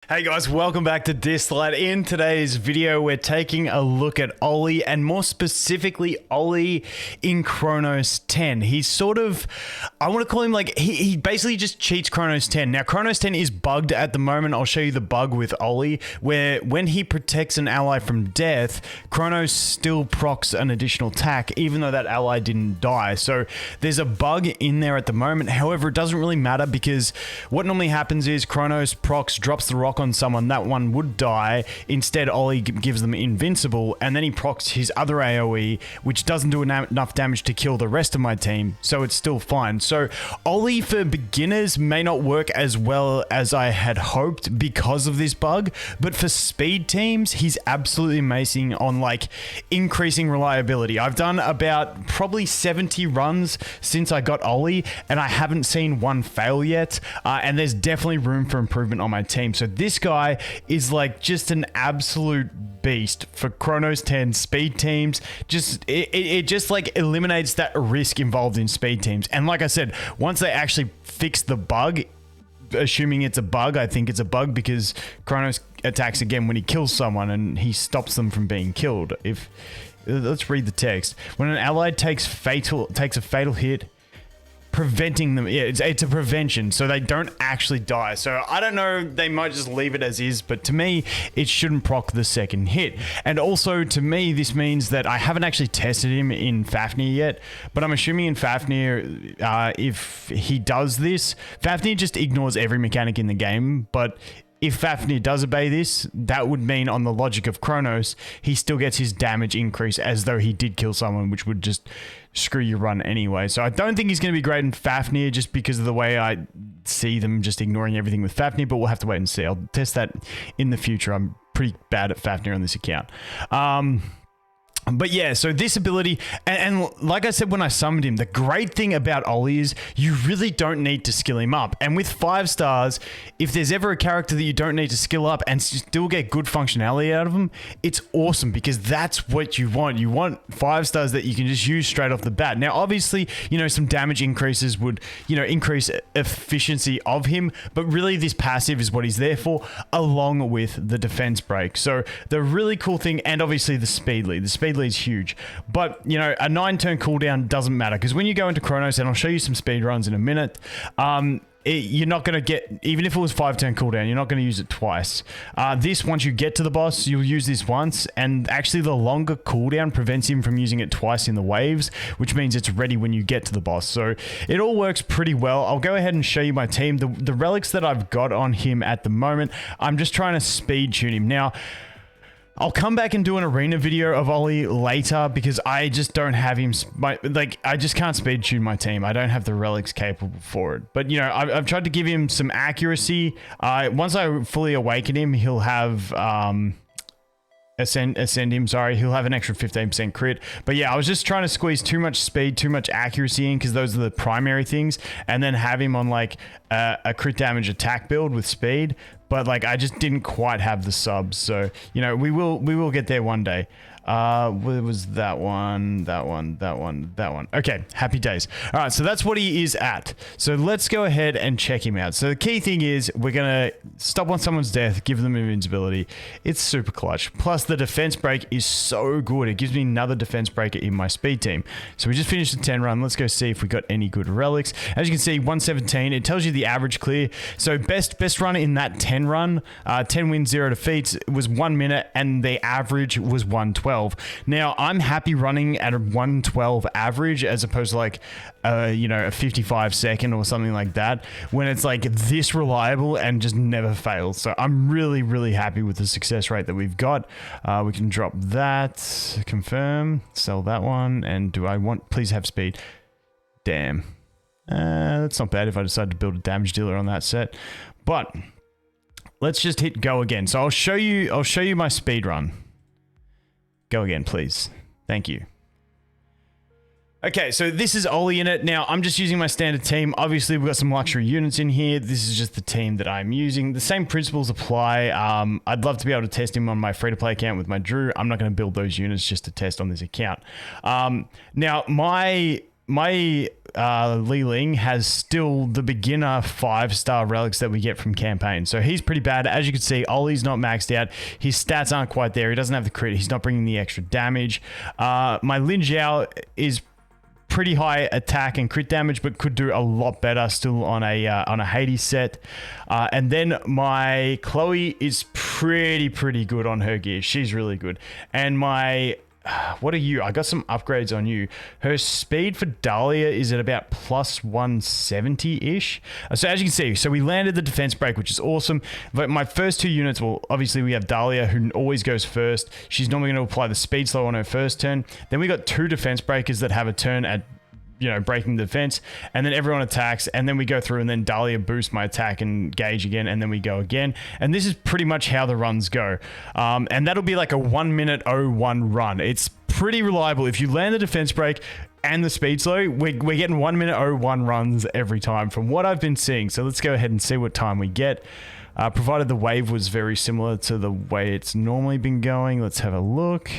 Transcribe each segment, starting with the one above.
Hey guys, welcome back to Dislight. In today's video, we're taking a look at Ollie, and more specifically, Ollie in Chronos 10. He's sort of, I want to call him like, he basically just cheats Chronos 10. Now, Chronos 10 is bugged at the moment. I'll show you the bug with Ollie, where when he protects an ally from death, Chronos still procs an additional attack, even though that ally didn't die. So there's a bug in there at the moment. However, it doesn't really matter because what normally happens is Chronos procs, drops the rock on someone, that one would die. Instead, Ollie gives them invincible, and then he procs his other AoE, which doesn't do enough damage to kill the rest of my team, so it's still fine. So Ollie for beginners may not work as well as I had hoped because of this bug, but for speed teams, he's absolutely amazing on like increasing reliability. I've done about probably 70 runs since I got Ollie, and I haven't seen one fail yet, and there's definitely room for improvement on my team. So this guy is like just an absolute beast for Chronos 10 speed teams. It just like eliminates that risk involved in speed teams. And like I said, once they actually fix the bug, assuming it's a bug, I think it's a bug because Chronos attacks again when he kills someone and he stops them from being killed. Let's read the text. When an ally takes a fatal hit, preventing them, yeah, it's a prevention, so they don't actually die. So I don't know, they might just leave it as is, but to me it shouldn't proc the second hit. And also to me this means that I haven't actually tested him in Fafnir yet, but I'm assuming in Fafnir, if he does this, Fafnir just ignores every mechanic in the game, but if Fafnir does obey this, that would mean on the logic of Chronos, he still gets his damage increase as though he did kill someone, which would just screw your run anyway. So I don't think he's going to be great in Fafnir just because of the way I see them just ignoring everything with Fafnir, but we'll have to wait and see. I'll test that in the future. I'm pretty bad at Fafnir on this account. But yeah, so this ability, and like I said when I summoned him, the great thing about Ollie is you really don't need to skill him up. And with 5 stars, if there's ever a character that you don't need to skill up and still get good functionality out of them, it's awesome because that's what you want. You want 5 stars that you can just use straight off the bat. Now, obviously, you know, some damage increases would, you know, increase efficiency of him, but really this passive is what he's there for, along with the defense break. So the really cool thing, and obviously the speed lead. The speed lead is huge, but you know, a 9-turn cooldown doesn't matter because when you go into Chronos, and I'll show you some speed runs in a minute, you're not going to get, even if it was 5-turn cooldown, you're not going to use it twice. This, once you get to the boss, you'll use this once, and actually the longer cooldown prevents him from using it twice in the waves, which means it's ready when you get to the boss. So it all works pretty well. I'll go ahead and show you my team. The relics that I've got on him at the moment, I'm just trying to speed tune him. Now, I'll come back and do an arena video of Ollie later because I just don't have him, I just can't speed tune my team. I don't have the relics capable for it. But, you know, I've tried to give him some accuracy. Once I fully awaken him, he'll have, ascend him, sorry, he'll have an extra 15% crit. But yeah, I was just trying to squeeze too much speed, too much accuracy in because those are the primary things, and then have him on like a crit damage attack build with speed. But like I just didn't quite have the subs, so you know, we will get there one day. Where was that one? Okay, happy days. All right, so that's what he is at. So let's go ahead and check him out. So the key thing is we're gonna stop on someone's death, give them invincibility. It's super clutch. Plus the defense break is so good. It gives me another defense breaker in my speed team. So we just finished the 10 run. Let's go see if we got any good relics. As you can see, 117. It tells you the average clear. So best run in that 10 run, 10 wins, 0 defeats, was 1 minute, and the average was 112. Now, I'm happy running at a 112 average as opposed to like, you know, a 55 second or something like that when it's like this reliable and just never fails. So I'm really, really happy with the success rate that we've got. We can drop that, confirm, sell that one, and do I want, please have speed. Damn. That's not bad if I decide to build a damage dealer on that set. But let's just hit go again. So I'll show you my speed run. Go again, please. Thank you. Okay, so this is Ollie in it. Now, I'm just using my standard team. Obviously, we've got some luxury units in here. This is just the team that I'm using. The same principles apply. I'd love to be able to test him on my free-to-play account with my Drew. I'm not going to build those units just to test on this account. Now, my Li Ling has still the beginner 5-star relics that we get from campaign. So he's pretty bad. As you can see, Ollie's not maxed out. His stats aren't quite there. He doesn't have the crit. He's not bringing the extra damage. My Lin Jiao is pretty high attack and crit damage, but could do a lot better still on a Hades set. And then my Chloe is pretty good on her gear. She's really good. And my what are you? I got some upgrades on you. Her speed for Dahlia is at about plus 170-ish. So as you can see, so we landed the defense break, which is awesome. But my first 2 units, well, obviously we have Dahlia, who always goes first. She's normally going to apply the speed slow on her first turn. Then we got 2 defense breakers that have a turn at, you know, breaking the defense, and then everyone attacks, and then we go through, and then Dahlia boosts my attack and gauge again, and then we go again. And this is pretty much how the runs go. And that'll be like a 1 minute 01 run. It's pretty reliable. If you land the defense break and the speed slow, we're getting 1 minute 01 runs every time from what I've been seeing. So let's go ahead and see what time we get. Provided the wave was very similar to the way it's normally been going. Let's have a look.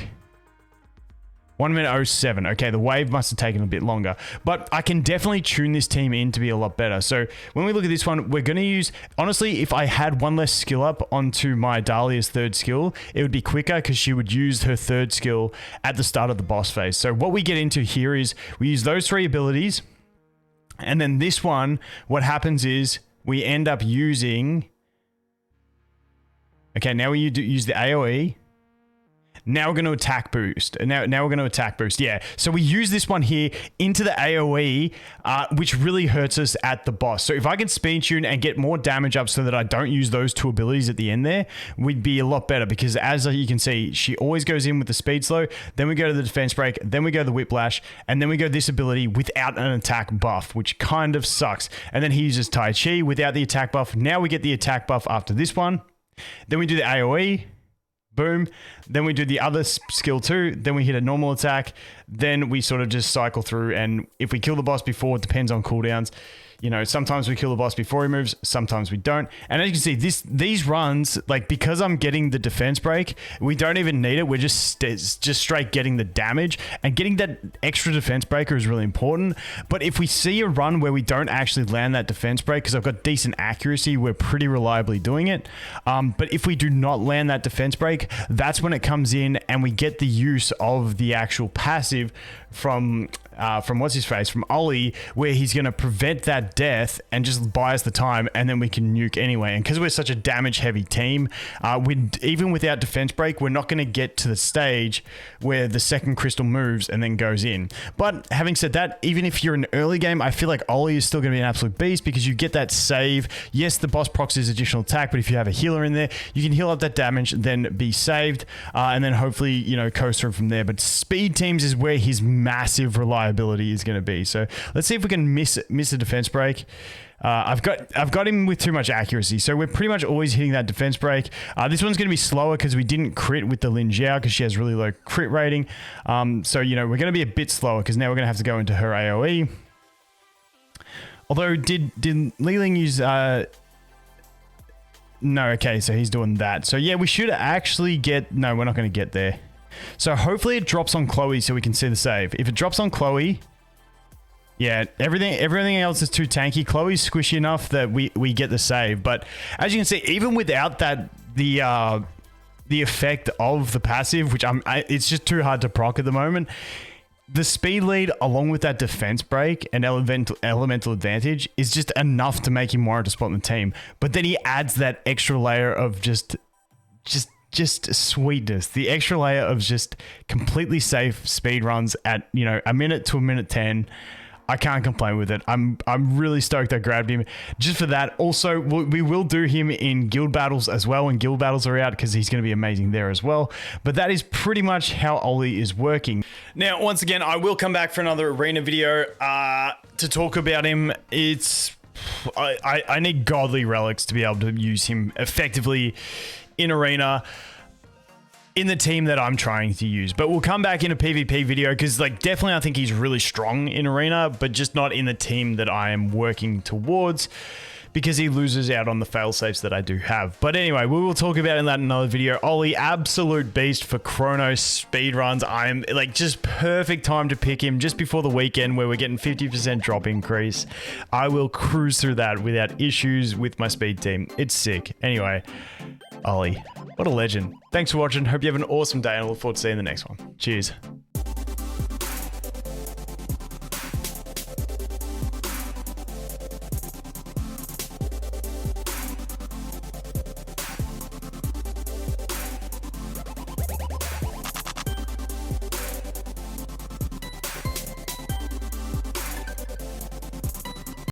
1 minute 07. Okay, the wave must have taken a bit longer, but I can definitely tune this team in to be a lot better. So when we look at this one, we're going to use, honestly, if I had one less skill up onto my Dahlia's 3rd skill, it would be quicker because she would use her 3rd skill at the start of the boss phase. So what we get into here is we use those 3 abilities, and then this one, what happens is we end up using, okay, now we use the AoE. Now we're going to attack boost. Now we're going to attack boost. Yeah. So we use this one here into the AoE, which really hurts us at the boss. So if I can speed tune and get more damage up so that I don't use those 2 abilities at the end there, we'd be a lot better, because as you can see, she always goes in with the speed slow. Then we go to the defense break. Then we go to the whiplash. And then we go this ability without an attack buff, which kind of sucks. And then he uses Tai Chi without the attack buff. Now we get the attack buff after this one. Then we do the AoE. Boom. Then we do the other skill too. Then we hit a normal attack. Then we sort of just cycle through. And if we kill the boss before, it depends on cooldowns. You know, sometimes we kill the boss before he moves, sometimes we don't. And as you can see, these runs, like, because I'm getting the defense break, we don't even need it. We're just straight getting the damage, and getting that extra defense breaker is really important. But if we see a run where we don't actually land that defense break, because I've got decent accuracy, we're pretty reliably doing it. But if we do not land that defense break, that's when it comes in and we get the use of the actual passive from what's his face, from Ollie, where he's going to prevent that death and just buy us the time, and then we can nuke anyway. And because we're such a damage heavy team, even without defense break, we're not going to get to the stage where the second crystal moves and then goes in. But having said that, even if you're in early game, I feel like Ollie is still going to be an absolute beast, because you get that save. Yes, the boss procs is additional attack, but if you have a healer in there, you can heal up that damage, then be saved, and then hopefully, you know, coast through from there. But speed teams is where his massive reliability is going to be. So let's see if we can miss a defense break. I've got him with too much accuracy, so we're pretty much always hitting that defense break. This one's going to be slower because we didn't crit with the Lin Jiao, because she has really low crit rating. So, you know, we're going to be a bit slower because now we're going to have to go into her AoE. Although, did Li Ling use... No, okay, so he's doing that. So yeah, we should actually get... No, we're not going to get there. So hopefully it drops on Chloe so we can see the save. If it drops on Chloe... Yeah, everything else is too tanky. Chloe's squishy enough that we get the save. But as you can see, even without that, the effect of the passive, which it's just too hard to proc at the moment. The speed lead, along with that defense break and elemental advantage, is just enough to make him warrant a spot in the team. But then he adds that extra layer of just sweetness, the extra layer of just completely safe speed runs at, you know, a minute to a minute 10. I can't complain with it. I'm really stoked I grabbed him just for that. Also, we will do him in guild battles as well when guild battles are out, because he's going to be amazing there as well. But that is pretty much how Ollie is working. Now, once again, I will come back for another arena video to talk about him. I need godly relics to be able to use him effectively in arena, in the team that I'm trying to use. But we'll come back in a PvP video, because like, definitely I think he's really strong in arena, but just not in the team that I am working towards, because he loses out on the fail safes that I do have. But anyway, we will talk about that in another video. Ollie, absolute beast for chrono speed runs. I'm like, just perfect time to pick him just before the weekend where we're getting 50% drop increase. I will cruise through that without issues with my speed team. It's sick. Anyway, Ollie, what a legend. Thanks for watching. Hope you have an awesome day and I look forward to seeing you in the next one. Cheers.